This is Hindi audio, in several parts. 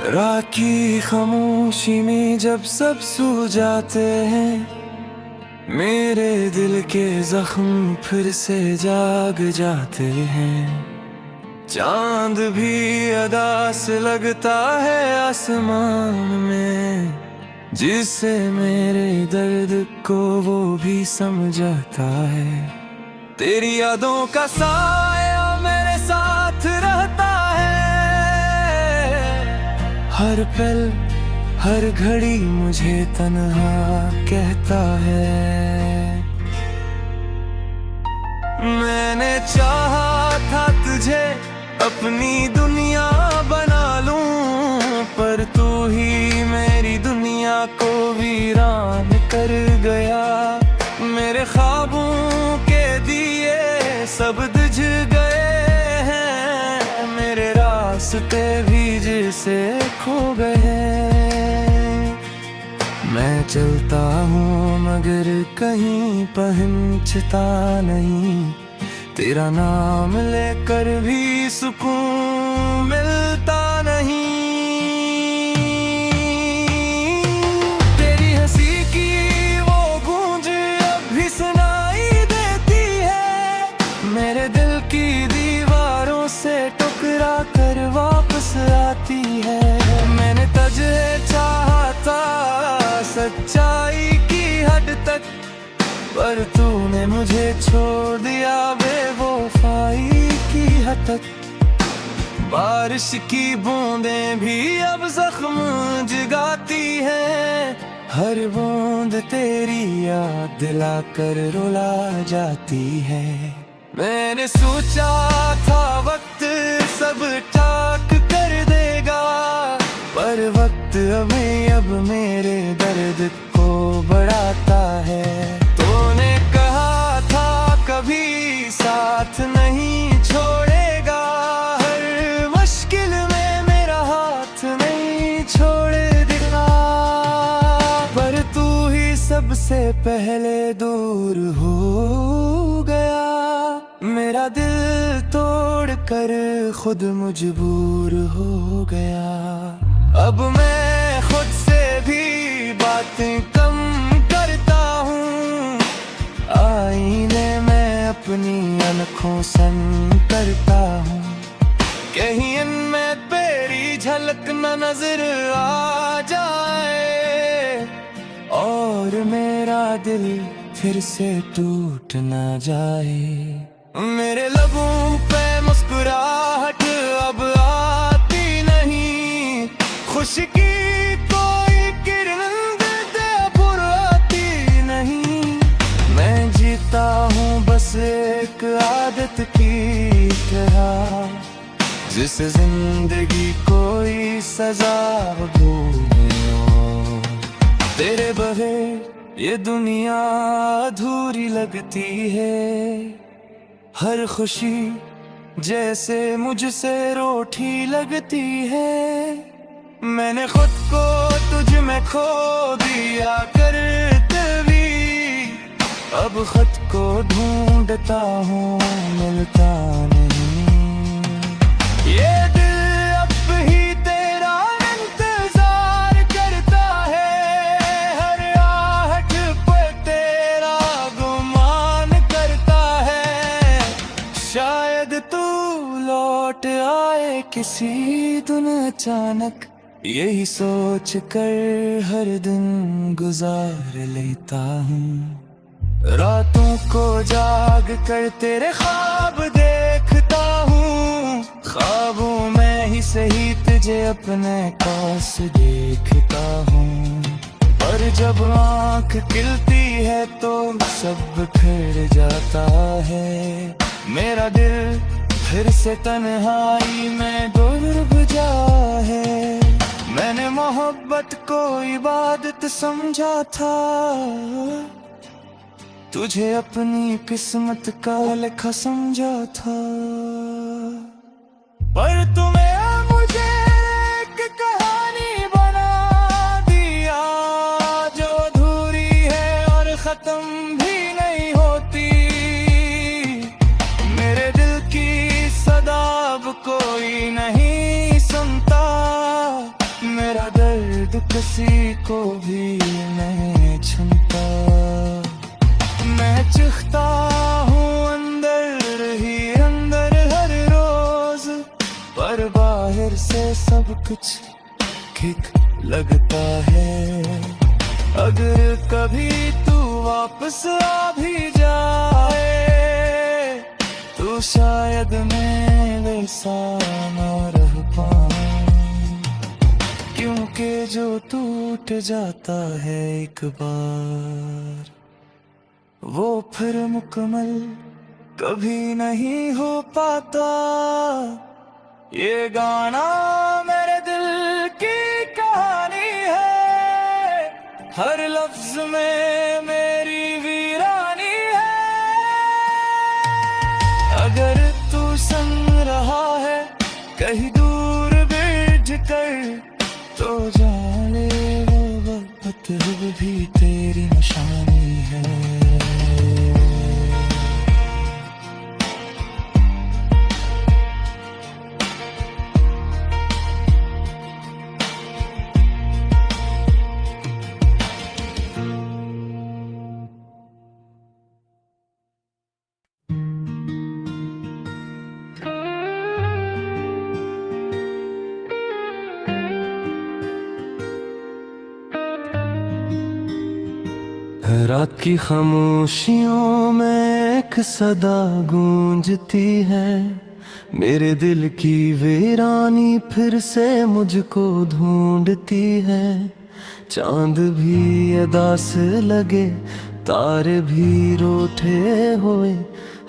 रात की खामोशी में जब सब सो जाते हैं, मेरे दिल के जख्म फिर से जाग जाते हैं। चांद भी अदा से लगता है आसमान में, जिससे मेरे दर्द को वो भी समझता है। तेरी यादों का साया मेरे साथ रहता है, हर पल हर घड़ी मुझे तन्हा कहता है। मैंने चाहा था तुझे अपनी दुनिया बना लूं, पर तू ही मेरी दुनिया को वीरान कर गया। मेरे ख्वाबों के दिए सब बुझ गए हैं, मेरे रास्ते भी जिसे खो गए। मैं चलता हूँ मगर कहीं पहुँचता नहीं, तेरा नाम लेकर भी सुकून मिलता नहीं। तेरी हंसी की वो गूंज अब भी सुनाई देती है, मेरे दिल की दीवारों से टकरा कर वापस आती है। मैंने तुझे चाहा था सच्चाई की हद तक, पर तूने मुझे छोड़ दिया बेवफाई की हद तक। बारिश की बूंदें भी अब जख्म जगाती हैं, हर बूंद तेरी याद दिलाकर रुला जाती है। मैंने सोचा था वक्त सब ठाक कर देगा, पर वक्त अभी अब मेरे दर्द को बढ़ाता है। तूने कहा था कभी साथ नहीं छोड़ेगा, हर मुश्किल में मेरा हाथ नहीं छोड़ देगा, पर तू ही सबसे पहले दूर हो गया। मेरा दिल तोड़ कर खुद मजबूर हो गया। अब मैं खुद से भी बातें कम करता हूँ, आईने में अपनी आँखों सन करता हूँ। कहीं इनमें तेरी झलक न नजर आ जाए, और मेरा दिल फिर से टूट न जाए। मेरे लबों पे मुस्कुराहट अब आती नहीं, खुशी की कोई किरण दे बुराती नहीं। मैं जीता हूँ बस एक आदत की तरह, जिस जिंदगी कोई सजा भूले हो। तेरे बगैर ये दुनिया अधूरी लगती है, हर खुशी जैसे मुझसे रूठी लगती है। मैंने खुद को तुझ में खो दिया करते भी, अब खुद को ढूंढता हूँ मिलता नहीं। ये दिल अब ही तेरा इंतजार करता है, हर आहट पे तेरा गुमान करता है। शायद तू लौट आए किसी दिन अचानक, यही सोच कर हर दिन गुजार लेता हूँ। रातों को जाग कर तेरे ख्वाब देखता हूँ, ख्वाबों में ही सही तुझे अपने पास देखता हूँ। और जब आँख खिलती है तो सब फिर जाता है, मेरा दिल फिर से तन्हाई में डूब जा है। मैंने मोहब्बत को इबादत समझा था, तुझे अपनी किस्मत का लिखा समझा था, पर तुम्हें मुझे एक कहानी बना दिया, जो अधूरी है और खत्म भी नहीं होती। मेरे दिल की सदा अब कोई नहीं सुनता, किसी को भी नहीं छूता। मैं चिखता हूँ अंदर ही अंदर हर रोज, पर बाहर से सब कुछ ठीक लगता है। अगर कभी तू वापस आ भी जाए तो शायद मैं वैसा ना रह पाऊं, क्योंकि जो टूट जाता है एक बार वो फिर मुकम्मल कभी नहीं हो पाता। ये गाना मेरे दिल की कहानी है, हर लफ्ज में मेरी वीरानी है। अगर तू संग रहा है कहीं दूर बैठ कर, तो जाने वो वक्त भी तेरी निशानी है। रात की खामोशियों में एक सदा गूंजती है, मेरे दिल की वीरानी फिर से मुझको ढूंढती है। चांद भी अदास लगे, तारे भी रूठे हुए,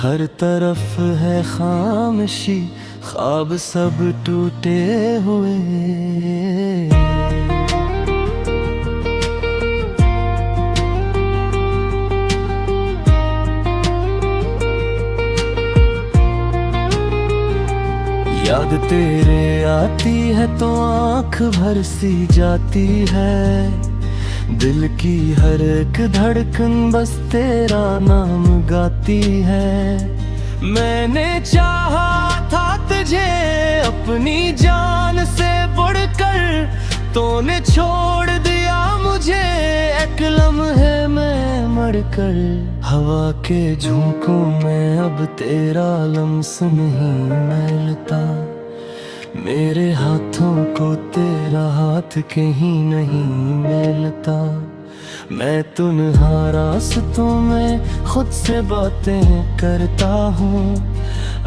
हर तरफ है खामोशी, ख्वाब सब टूटे हुए। याद तेरे आती है तो आँख भर सी जाती है, दिल की हर एक धड़कन बस तेरा नाम गाती है। मैंने चाहा था तुझे अपनी जान से बढ़कर, तूने छोड़ दिया मुझे एक लम्हे में मरकर। हवा के झोंकों में अब तेरा लम्स नहीं मिलता, मेरे हाथों को तेरा हाथ कहीं नहीं मिलता। मैं तन्हा रास्तों में खुद से बातें करता हूँ,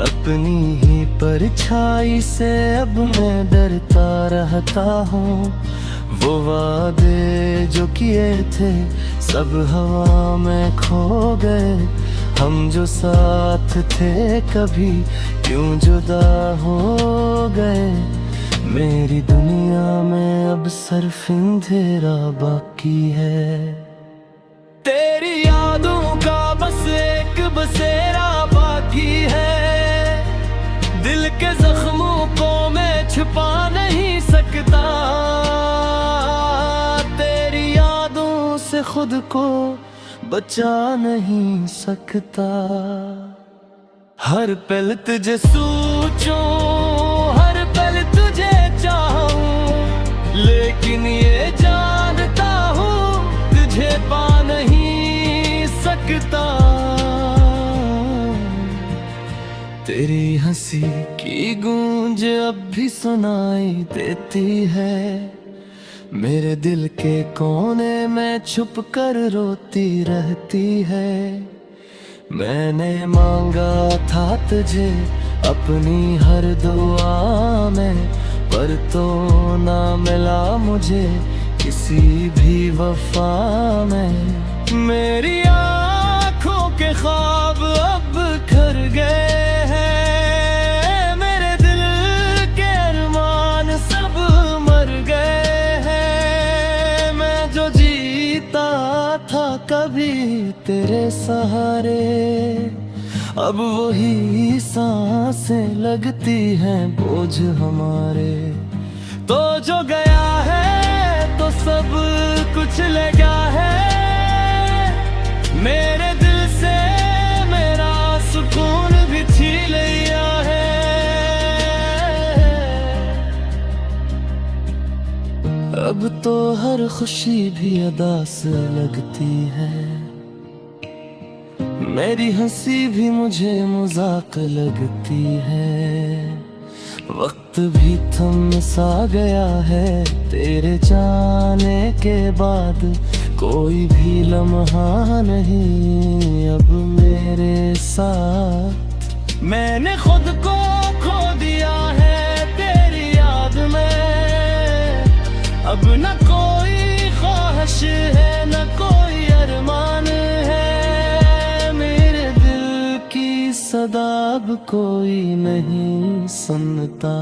अपनी ही परछाई से अब मैं डरता रहता हूँ। वो वादे जो किए थे सब हवा में खो गए, हम जो साथ थे कभी क्यों जुदा हो गए। मेरी दुनिया में अब सिर्फ अंधेरा बाकी है, तेरी यादों का बस एक बसेरा बाकी है। दिल के जख्मों को मैं छुपा नहीं सकता, तेरी यादों से खुद को बचा नहीं सकता। हर पल तुझे सोचूं, हर पल तुझे चाहूं, लेकिन ये जानता हूँ तुझे पा नहीं सकता। तेरी हंसी की गूंज अब भी सुनाई देती है, मेरे दिल के कोने में छुप कर रोती रहती है। मैंने मांगा था तुझे अपनी हर दुआ में, पर तो ना मिला मुझे किसी भी वफा में। मेरी आँखों के ख्वाब अब खर गए हैं, मेरे दिल के अरमान सब मर गए हैं। मैं जो जीता था कभी तेरे सहारे, अब वही सांसें लगती हैं बोझ हमारे। तो जो गया है तो सब कुछ ले गया है, मेरे दिल से मेरा सुकून भी छीन लिया है। अब तो हर खुशी भी अदा से लगती है, मेरी हंसी भी मुझे मजाक लगती है। वक्त भी थम सा गया है तेरे जाने के बाद, कोई भी लम्हा नहीं अब मेरे साथ। मैंने खुद को खो दिया है तेरी याद में, अब न कोई ख्वाहिश है न कोई अरमान है। मेरे दिल की सदा अब कोई नहीं सुनता,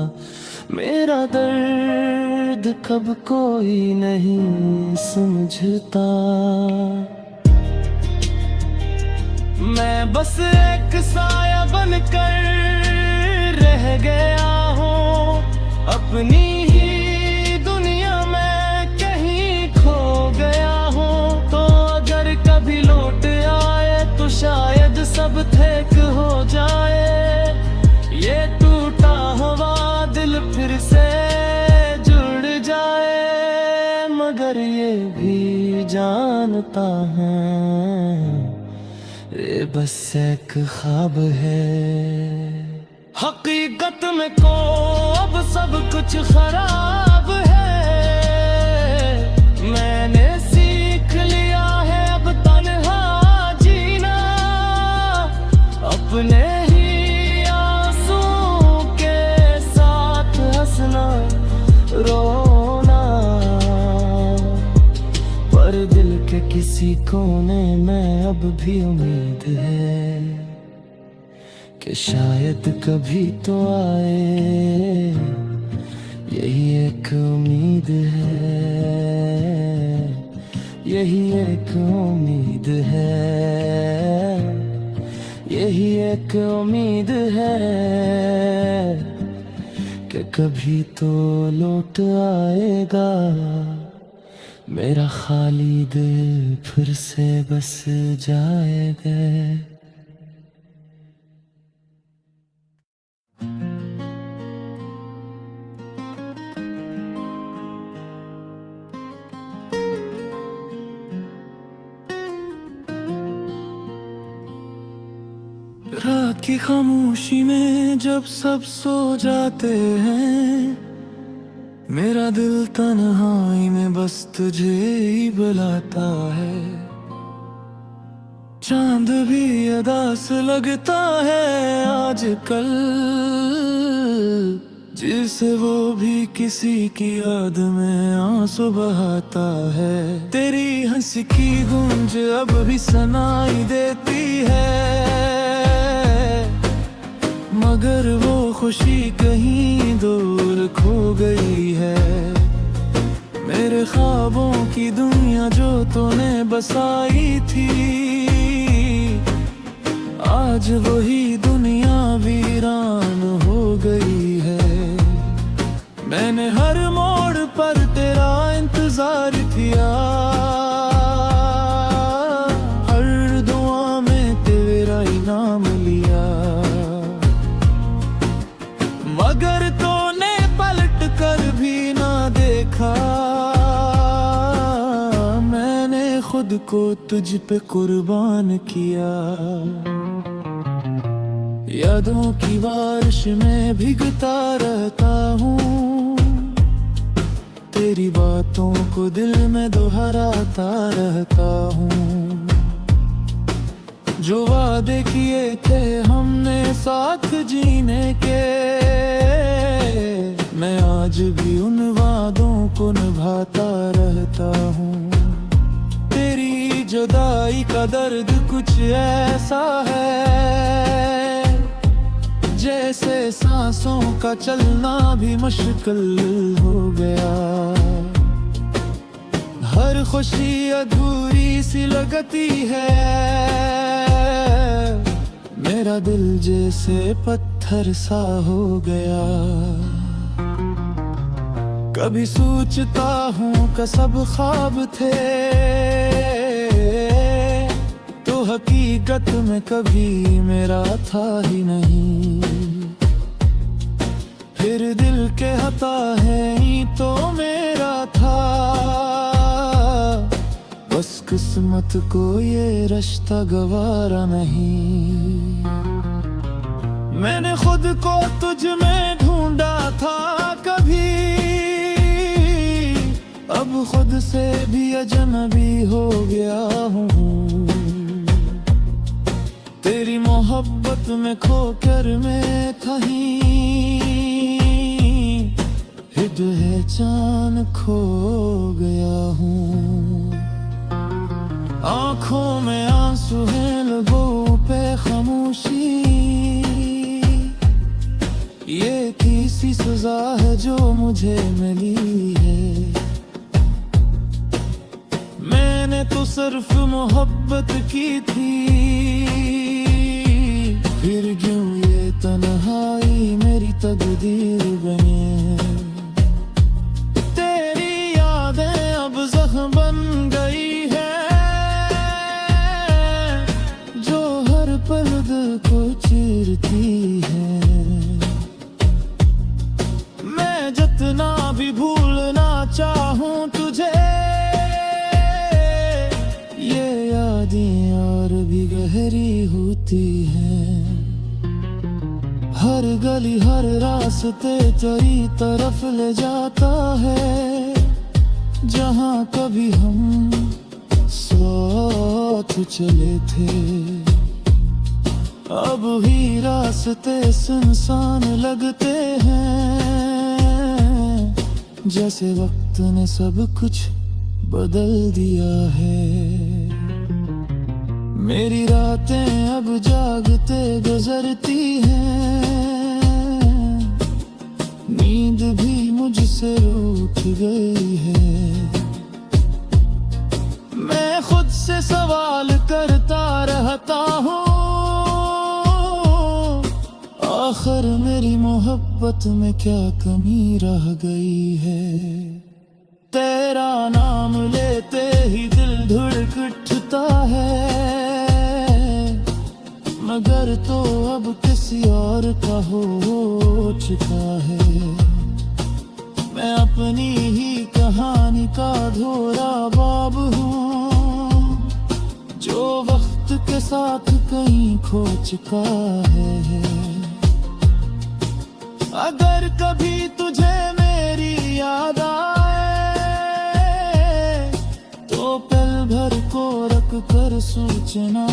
मेरा दर्द कब कोई नहीं समझता। मैं बस एक साया बनकर रह गया हूँ, अपनी ही दुनिया में कहीं खो गया हूँ। तो अगर कभी लौट आए तो शायद सब ठीक हो जाए, ये टूटा हुआ दिल फिर से जुड़ जाए। मगर ये भी जानता है ये बस एक ख्वाब है, हकीकत में को अब सब कुछ खराब है। मैंने सीख लिया है अब तन्हा जीना, अपने ही आंसू के साथ हंसना रोना। पर दिल के किसी कोने में अब भी उम्मीद है कि शायद कभी तो आए, यही एक उम्मीद है, यही एक उम्मीद है, यही एक उम्मीद है कि कभी तो लौट आएगा मेरा खाली दिल फिर से बस जाएगा। रात की खामोशी में जब सब सो जाते हैं, मेरा दिल तन्हाई में बस तुझे ही बुलाता है। चांद भी अदास लगता है आजकल, जिसे वो भी किसी की याद में आंसू बहाता है। तेरी हंसी की गूंज अब भी सुनाई देती है, मगर वो खुशी कहीं दूर खो गई है। मेरे ख्वाबों की दुनिया जो तूने बसाई थी, आज वही दुनिया वीरान हो गई है। मैंने हर मोड़ पर तेरा इंतजार किया, हर दुआ में तेरा इनाम लिया, मगर तूने पलट कर भी ना देखा। मैंने खुद को तुझ पे कुर्बान किया, यादों की बारिश में भीगता रहता हूँ, तेरी बातों को दिल में दोहराता रहता हूँ। जो वादे किए थे हमने साथ जीने के, मैं आज भी उन वादों को निभाता रहता हूँ। तेरी जुदाई का दर्द कुछ ऐसा है, जैसे सांसों का चलना भी मुश्किल हो गया। हर खुशी अधूरी सी लगती है, मेरा दिल जैसे पत्थर सा हो गया। कभी सोचता हूँ कि सब ख्वाब थे, तो हकीकत में कभी मेरा था ही नहीं। फिर दिल के हता है ही तो मेरा था, किस्मत को ये रिश्ता गवारा नहीं। मैंने खुद को तुझ में ढूंढा था कभी, अब खुद से भी अजनबी हो गया हूँ। तेरी मोहब्बत में खोकर मैं कहीं पहचान खो गया हूँ। आंखों में आंसू है, लबों पे खामोशी, ये किसी सजा है जो मुझे मिली है। मैंने तो सिर्फ मोहब्बत की थी, फिर क्यों ये तन्हाई मेरी तकदीर बनी है। तेरी यादें अब जख्म बन गई है, जो हर पल दिल को चीरती है। मैं जितना भी भूलना चाहूं तुझे, ये यादें और भी गहरी होती हैं। हर गली हर रास्ते तेरी तरफ ले जाता है, जहाँ कभी हम साथ चले थे। अब ही रास्ते सुनसान लगते हैं, जैसे वक्त ने सब कुछ बदल दिया है। मेरी रातें अब जागते गुजरती हैं, नींद भी मुझसे रूठ गई है। मैं खुद से सवाल करता रहता हूँ, आखिर मेरी मोहब्बत में क्या कमी रह गई है। तेरा नाम लेते ही दिल धड़क उठता है, मगर तो अब किसी और का हो चुका है। मैं अपनी ही कहानी का धोरा बाब हूँ, जो वक्त के साथ कहीं खो चुका है। अगर कभी तुझे मेरी याद आए, तो पल भर को रख कर सोचना,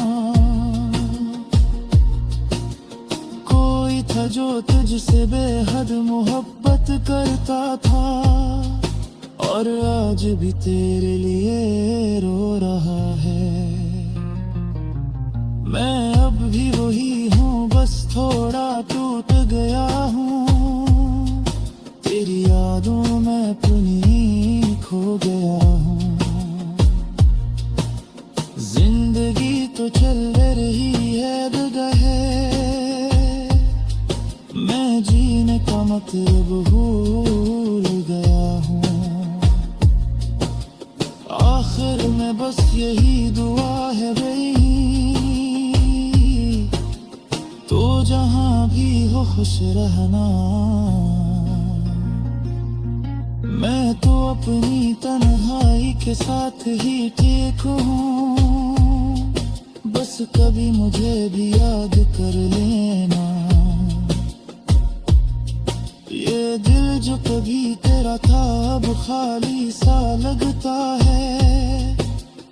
कोई था जो तुझसे बेहद मोहब्बत करता था, और आज भी तेरे लिए रो रहा है। मैं अब भी वही हूँ, बस थोड़ा टूट गया हूँ। तेरी यादों में पुनी खो गया हूँ। जिंदगी तो चल रही है बगैर, मैं जीने का मतलब भूल गया हूँ। आखिर में बस यही दुआ है भाई, तो जहाँ भी हो खुश रहना। मैं तो अपनी तन्हाई के साथ ही ठीक हूँ, बस कभी मुझे भी याद कर लेना। ये दिल जो कभी तेरा था अब खाली सा लगता है,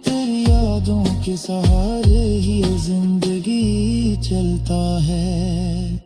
तेरी यादों के सहारे ही जिंदगी चलता है।